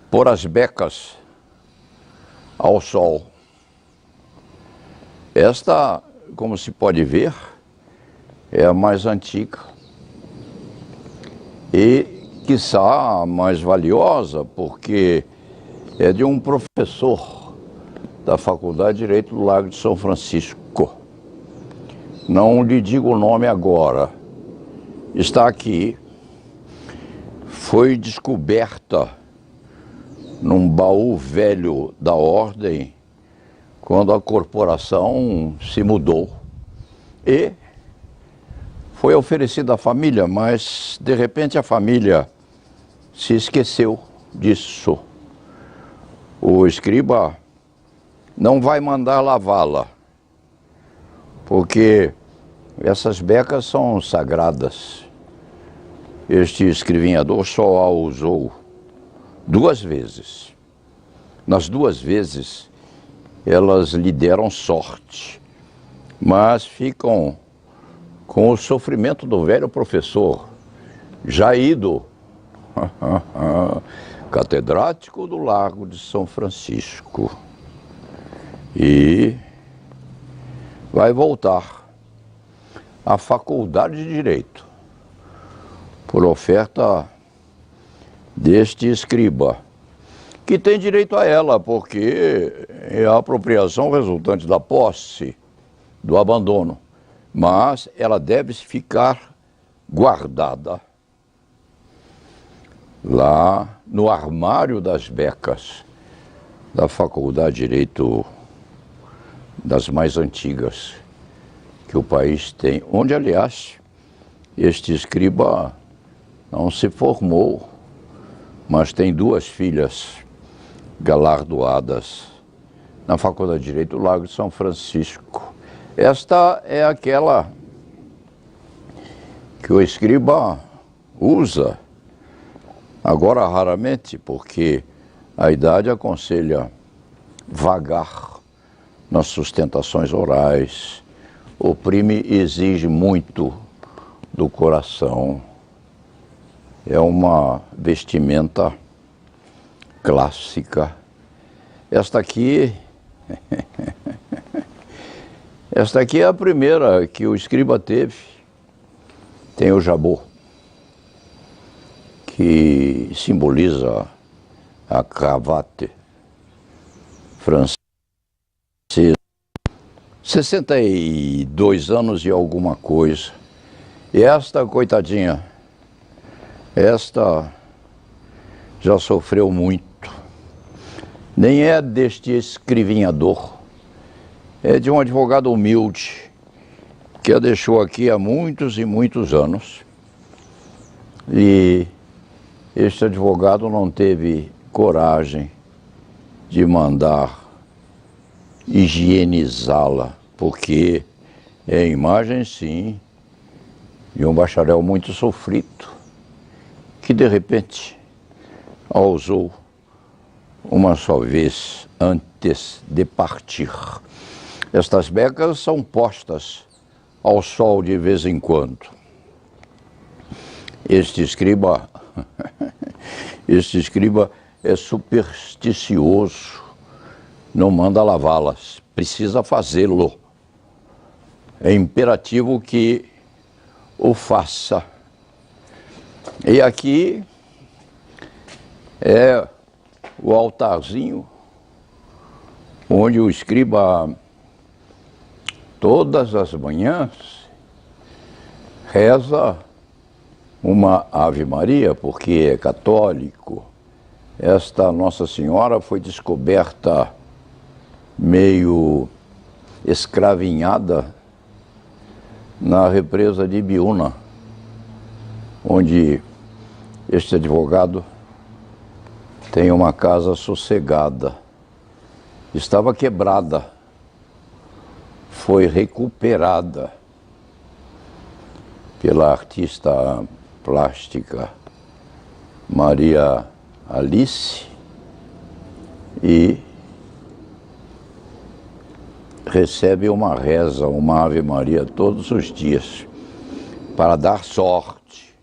pôr as becas ao sol. Esta, como se pode ver, é a mais antiga e, quiçá, a mais valiosa, porque é de um professor da Faculdade de Direito do Largo de São Francisco. Não lhe digo o nome agora. Está aqui. Foi descoberta num baú velho da ordem quando a corporação se mudou e foi oferecida à família, mas de repente a família se esqueceu disso. O escriba não vai mandar lavá-la, porque essas becas são sagradas. Este escrivinhador só a usou 2 vezes. Nas 2 vezes, elas lhe deram sorte, mas ficam com o sofrimento do velho professor, já ido, catedrático do Largo de São Francisco. E vai voltar à Faculdade de Direito, por oferta deste escriba, que tem direito a ela, porque é a apropriação resultante da posse, do abandono. Mas ela deve ficar guardada lá no armário das becas da Faculdade de Direito, das mais antigas que o país tem, onde, aliás, este escriba não se formou, mas tem 2 filhas galardoadas na Faculdade de Direito do Largo de São Francisco. Esta é aquela que o escriba usa, agora raramente, porque a idade aconselha vagar nas sustentações orais, oprime e exige muito do coração. É uma vestimenta clássica. Esta aqui é a primeira que o escriba teve. Tem o jabot, que simboliza a cravate francesa. 62 anos e alguma coisa. E esta, coitadinha, esta já sofreu muito. Nem é deste escrivinhador, é de um advogado humilde, que a deixou aqui há muitos e muitos anos. E este advogado não teve coragem de mandar higienizá-la, porque é a imagem, sim, de um bacharel muito sofrido, que de repente a usou uma só vez antes de partir. Estas becas são postas ao sol de vez em quando. Este escriba é supersticioso, não manda lavá-las, precisa fazê-lo. É imperativo que o faça. E aqui é o altarzinho onde o escriba, todas as manhãs, reza uma Ave Maria, porque é católico. Esta Nossa Senhora foi descoberta meio escravinhada na represa de Ibiúna, onde este advogado tem uma casa sossegada. Estava quebrada, foi recuperada pela artista plástica Maria Alice e recebe uma reza, uma Ave Maria todos os dias para dar sorte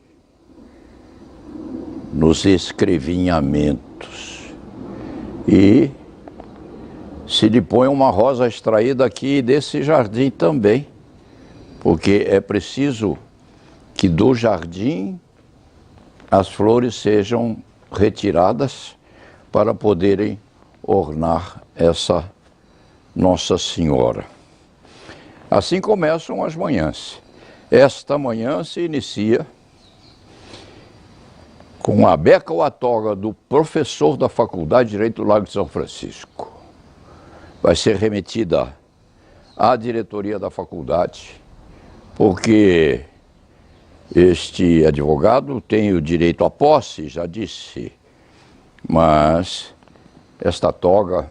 nos escrevinhamentos. e se lhe põe uma rosa extraída aqui desse jardim também, porque é preciso que do jardim as flores sejam retiradas para poderem ornar essa Nossa Senhora. Assim começam as manhãs. Esta manhã se inicia com a beca ou a toga do professor da Faculdade de Direito do Lago de São Francisco. Vai ser remetida à diretoria da faculdade, porque este advogado tem o direito à posse, já disse, mas esta toga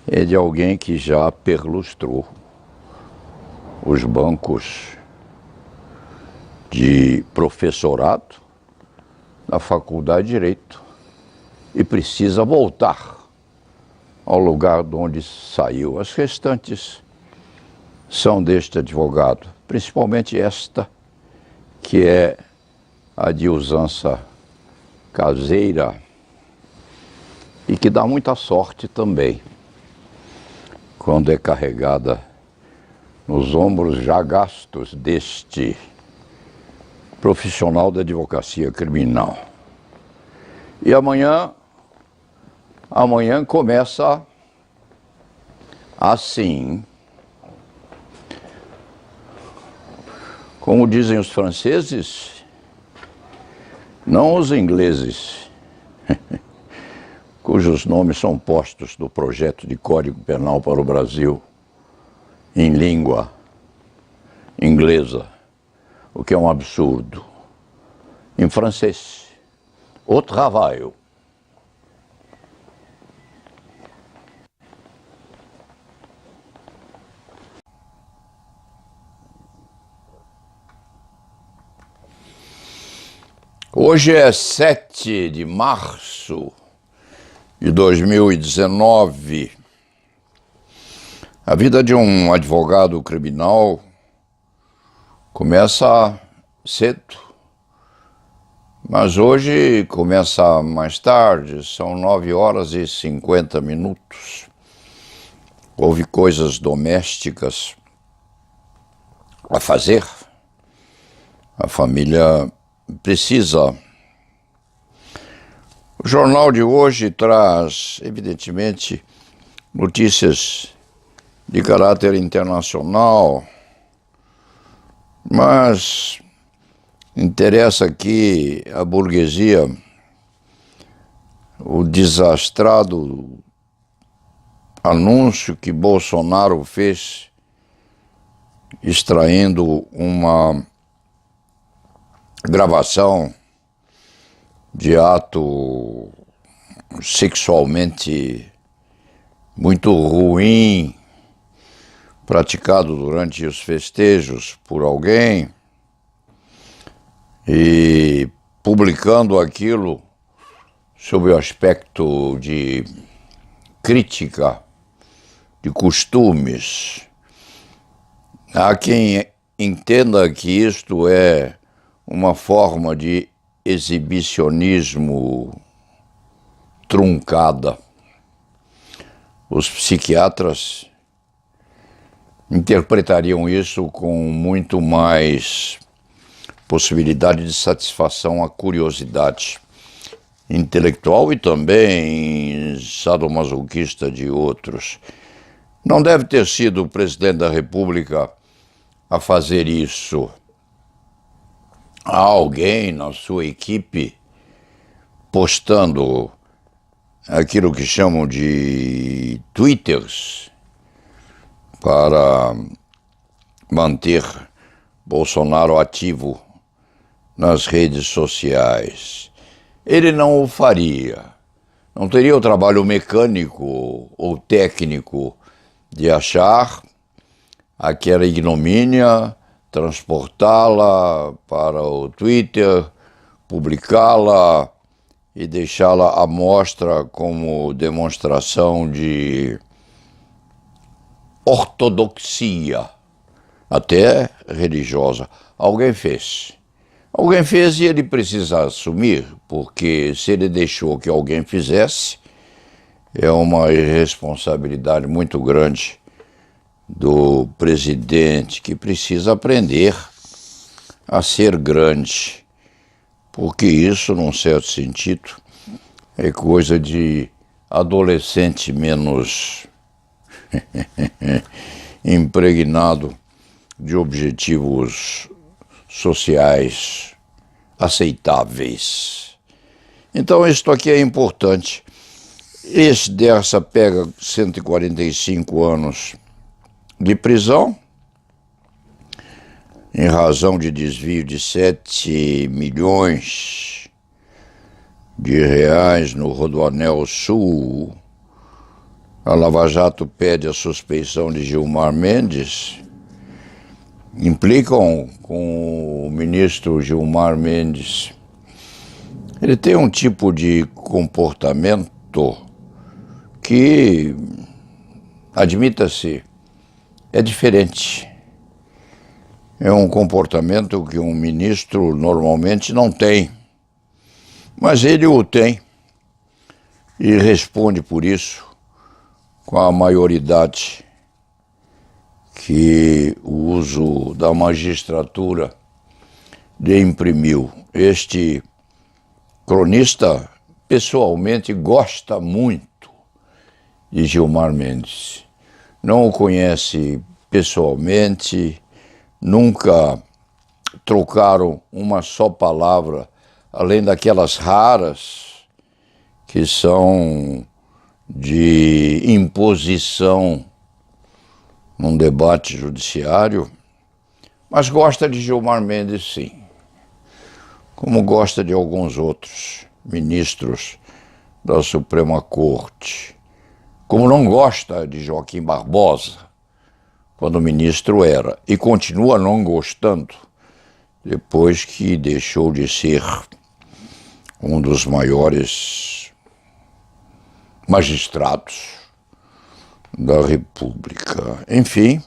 é de alguém que já perlustrou os bancos de professorado da Faculdade de Direito e precisa voltar ao lugar de onde saiu. As restantes são deste advogado, principalmente esta, que é a de usança caseira e que dá muita sorte também, quando é carregada nos ombros já gastos deste profissional da advocacia criminal. E amanhã começa assim, como dizem os franceses, não os ingleses, cujos nomes são postos no projeto de Código Penal para o Brasil em língua inglesa, o que é um absurdo. Em francês, au travail. Hoje é 7 de março de 2019. A vida de um advogado criminal começa cedo, mas hoje começa mais tarde, são 9h50. Houve coisas domésticas a fazer. A família precisa. O jornal de hoje traz, evidentemente, notícias de caráter internacional, mas interessa aqui a burguesia, o desastrado anúncio que Bolsonaro fez, extraindo uma gravação de ato sexualmente muito ruim, praticado durante os festejos por alguém, e publicando aquilo sob o aspecto de crítica de costumes. Há quem entenda que isto é uma forma de exibicionismo truncada. Os psiquiatras interpretariam isso com muito mais possibilidade de satisfação à curiosidade intelectual e também sadomasoquista de outros. Não deve ter sido o presidente da República a fazer isso. Há alguém na sua equipe postando aquilo que chamam de twitters para manter Bolsonaro ativo nas redes sociais. Ele não o faria. Não teria o trabalho mecânico ou técnico de achar aquela ignomínia, transportá-la para o Twitter, publicá-la e deixá-la à mostra como demonstração de ortodoxia, até religiosa. Alguém fez. Alguém fez e ele precisa assumir, porque se ele deixou que alguém fizesse, É uma irresponsabilidade muito grande do presidente, que precisa aprender a ser grande, porque isso, num certo sentido, é coisa de adolescente menos impregnado de objetivos sociais aceitáveis. Então, isto aqui é importante. Esse dessa pega 145 anos de prisão, em razão de desvio de 7 milhões de reais no Rodoanel Sul. A Lava Jato pede a suspeição de Gilmar Mendes. Implicam com o ministro Gilmar Mendes. Ele tem um tipo de comportamento que, admita-se, é diferente. É um comportamento que um ministro normalmente não tem, mas ele o tem e responde por isso com a maioridade que o uso da magistratura lhe imprimiu. Este cronista pessoalmente gosta muito de Gilmar Mendes. Não o conhece pessoalmente, nunca trocaram uma só palavra, além daquelas raras que são de imposição num debate judiciário, mas gosta de Gilmar Mendes, sim, como gosta de alguns outros ministros da Suprema Corte, como não gosta de Joaquim Barbosa, quando ministro era, e continua não gostando, depois que deixou de ser um dos maiores magistrados da República. Enfim,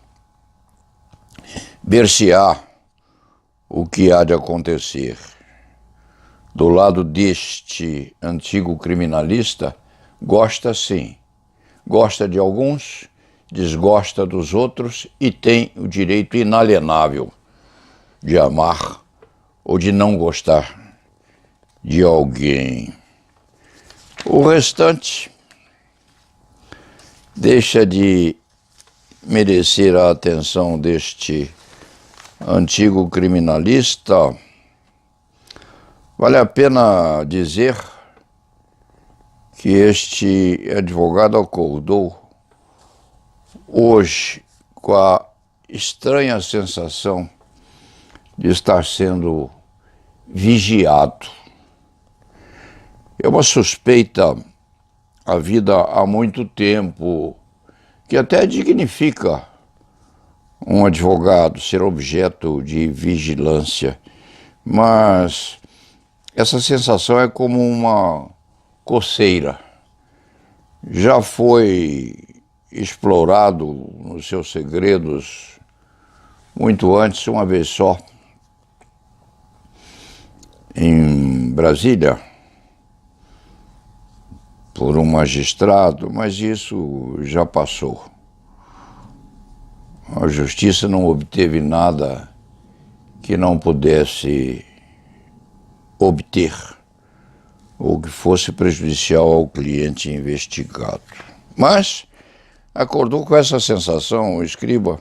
ver-se-á o que há de acontecer. Do lado deste antigo criminalista, gosta sim. Gosta de alguns, desgosta dos outros e tem o direito inalienável de amar ou de não gostar de alguém. O restante deixa de merecer a atenção deste antigo criminalista. Vale a pena dizer que este advogado acordou hoje com a estranha sensação de estar sendo vigiado. É uma suspeita havida há muito tempo, que até dignifica um advogado ser objeto de vigilância, mas essa sensação é como uma coceira. Já foi explorado nos seus segredos muito antes, uma vez só, em Brasília, por um magistrado, mas isso já passou. A justiça não obteve nada que não pudesse obter ou que fosse prejudicial ao cliente investigado. Mas acordou com essa sensação, o escriba,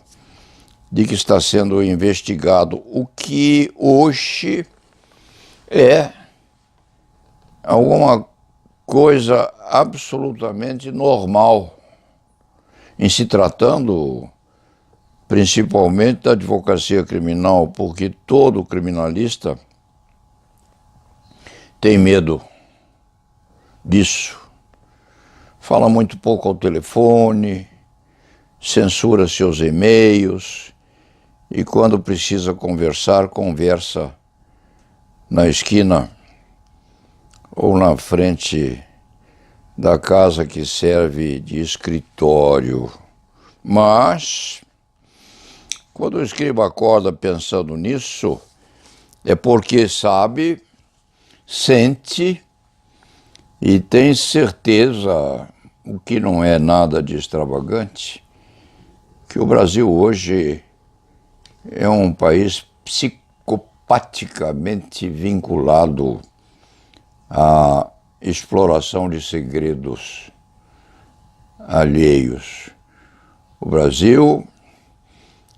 de que está sendo investigado, o que hoje é alguma coisa absolutamente normal, em se tratando principalmente da advocacia criminal, porque todo criminalista tem medo disso. Fala muito pouco ao telefone, censura seus e-mails e, quando precisa conversar, conversa na esquina ou na frente da casa que serve de escritório. Mas, quando o escriba acorda pensando nisso, é porque sabe, sente e tem certeza o que não é nada de extravagante, que o Brasil hoje é um país psicopaticamente vinculado à exploração de segredos alheios. O Brasil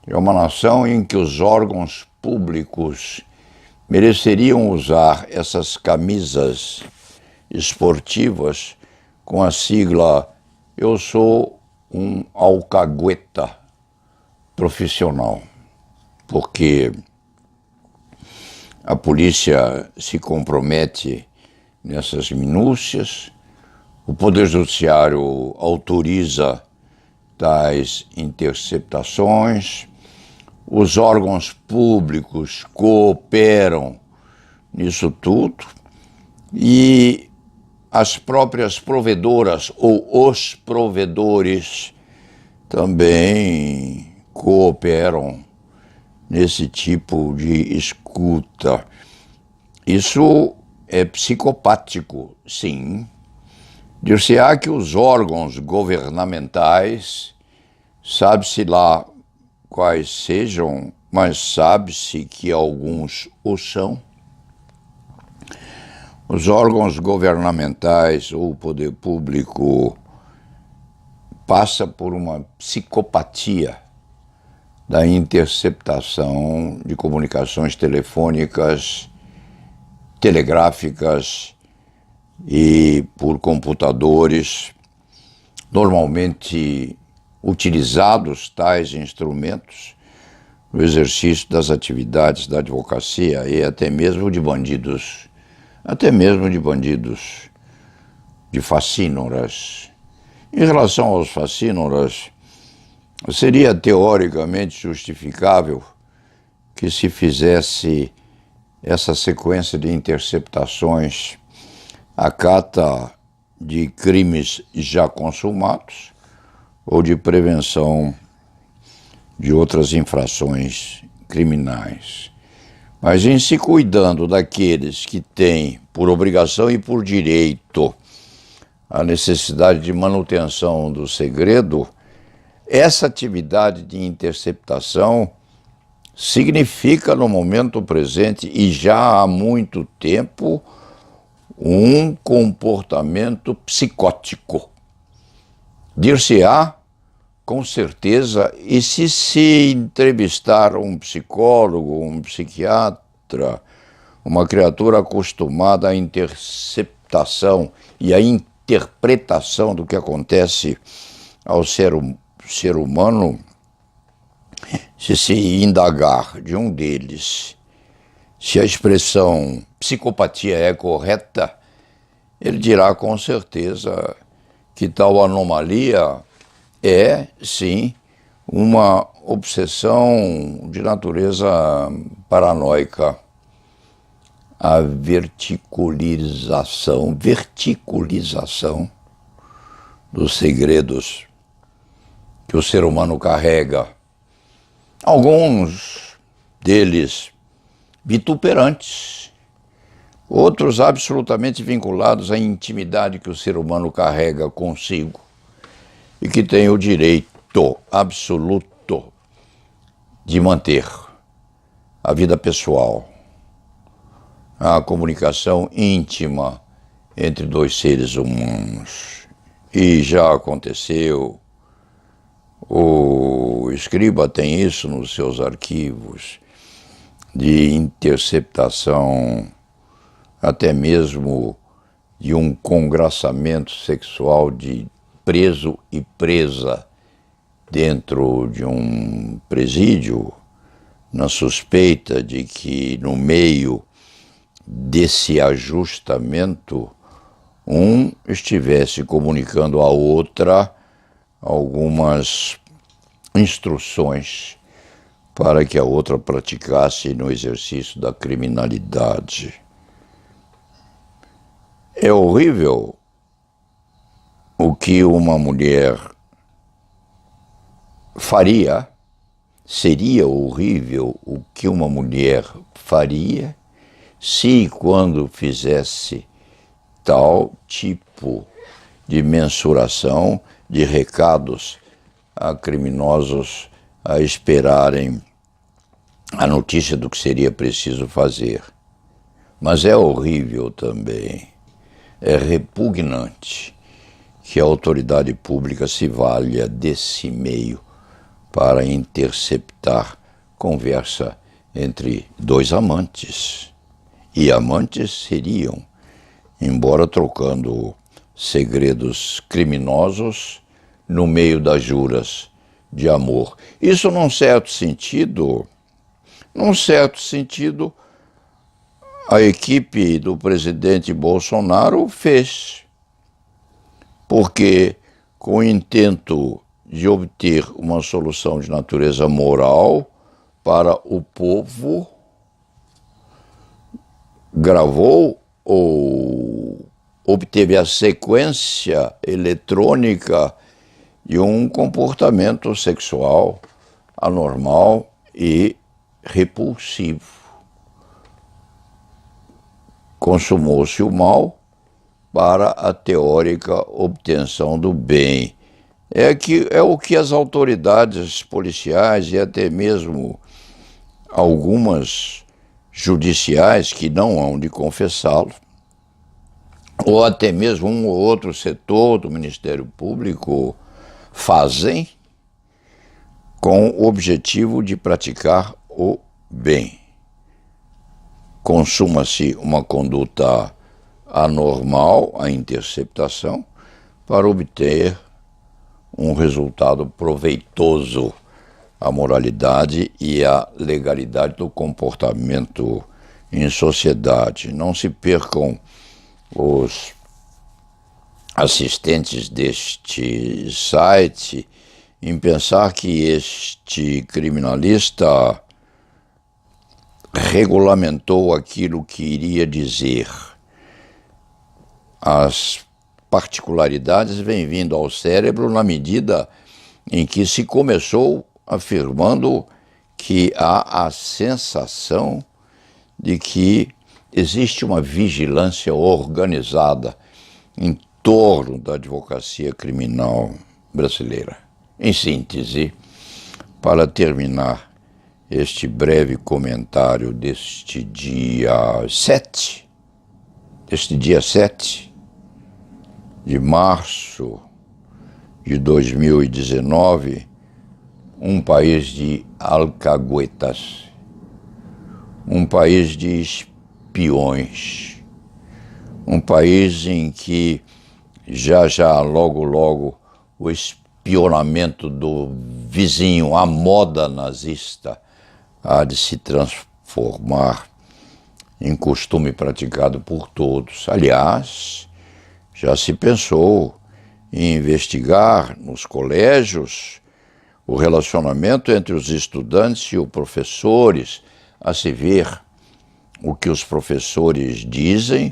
é uma nação em que os órgãos públicos mereceriam usar essas camisas esportivas com a sigla "Eu sou um alcagueta profissional", porque a polícia se compromete nessas minúcias, o Poder Judiciário autoriza tais interceptações, os órgãos públicos cooperam nisso tudo e as próprias provedoras ou os provedores também cooperam nesse tipo de escuta. Isso é psicopático, sim. Dir-se-á que os órgãos governamentais, sabe-se lá quais sejam, mas sabe-se que alguns o são. Os órgãos governamentais ou o poder público passa por uma psicopatia da interceptação de comunicações telefônicas, telegráficas e por computadores, normalmente utilizados tais instrumentos no exercício das atividades da advocacia e até mesmo de bandidos, de facínoras. Em relação aos facínoras, seria teoricamente justificável que se fizesse essa sequência de interceptações à cata de crimes já consumados ou de prevenção de outras infrações criminais. Mas em se cuidando daqueles que têm, por obrigação e por direito, a necessidade de manutenção do segredo, essa atividade de interceptação significa, no momento presente e já há muito tempo, um comportamento psicótico. Dir-se-á, com certeza, e se entrevistar um psicólogo, um psiquiatra, uma criatura acostumada à interceptação e à interpretação do que acontece ao ser humano, se indagar de um deles se a expressão psicopatia é correta, ele dirá com certeza que tal anomalia é, sim, uma obsessão de natureza paranoica. A verticulização dos segredos que o ser humano carrega. Alguns deles vituperantes, outros absolutamente vinculados à intimidade que o ser humano carrega consigo e que tem o direito absoluto de manter a vida pessoal, a comunicação íntima entre dois seres humanos. E já aconteceu, o escriba tem isso nos seus arquivos, de interceptação, até mesmo de um congraçamento sexual de preso e presa dentro de um presídio, na suspeita de que no meio desse ajustamento um estivesse comunicando à outra algumas instruções para que a outra praticasse no exercício da criminalidade. É horrível o que uma mulher faria, seria horrível o que uma mulher faria se, quando fizesse tal tipo de mensuração de recados a criminosos a esperarem a notícia do que seria preciso fazer. Mas é horrível também, é repugnante que a autoridade pública se valha desse meio para interceptar conversa entre dois amantes. E amantes seriam, embora trocando segredos criminosos no meio das juras de amor. Isso, num certo sentido, a equipe do presidente Bolsonaro fez, porque com o intento de obter uma solução de natureza moral para o povo, gravou ou obteve a sequência eletrônica de um comportamento sexual anormal e repulsivo. Consumou-se o mal para a teórica obtenção do bem. É o que as autoridades policiais e até mesmo algumas judiciais, que não hão de confessá-lo, ou até mesmo um ou outro setor do Ministério Público, fazem com o objetivo de praticar o bem. Consuma-se uma conduta anormal, a interceptação, para obter um resultado proveitoso à moralidade e à legalidade do comportamento em sociedade. Não se percam os assistentes deste site em pensar que este criminalista regulamentou aquilo que iria dizer. As particularidades vêm vindo ao cérebro na medida em que se começou afirmando que há a sensação de que existe uma vigilância organizada em torno da advocacia criminal brasileira. Em síntese, para terminar este breve comentário deste dia 7 de março de 2019, um país de alcaguetas, um país de espiões, um país em que já, logo, o espionamento do vizinho, a moda nazista, há de se transformar em costume praticado por todos. Aliás, já se pensou em investigar nos colégios o relacionamento entre os estudantes e os professores, a se ver o que os professores dizem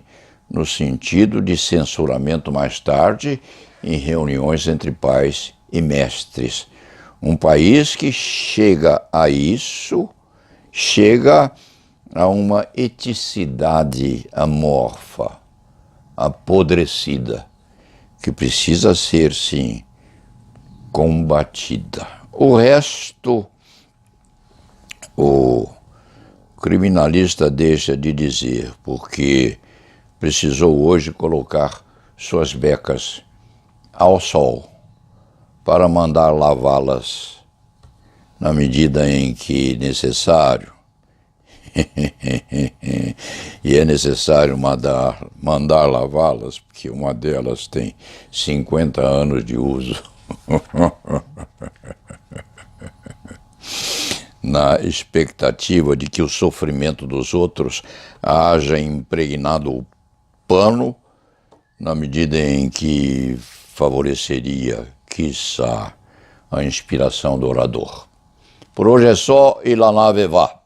no sentido de censuramento mais tarde em reuniões entre pais e mestres. Um país que chega a isso, chega a uma eticidade amorfa, apodrecida, que precisa ser, sim, combatida. O resto, o criminalista deixa de dizer, porque precisou hoje colocar suas becas ao sol para mandar lavá-las na medida em que necessário. E é necessário mandar lavá-las, porque uma delas tem 50 anos de uso. Na expectativa de que o sofrimento dos outros haja impregnado o pano, na medida em que favoreceria, quiçá, a inspiração do orador. Por hoje é só, e la nave vá.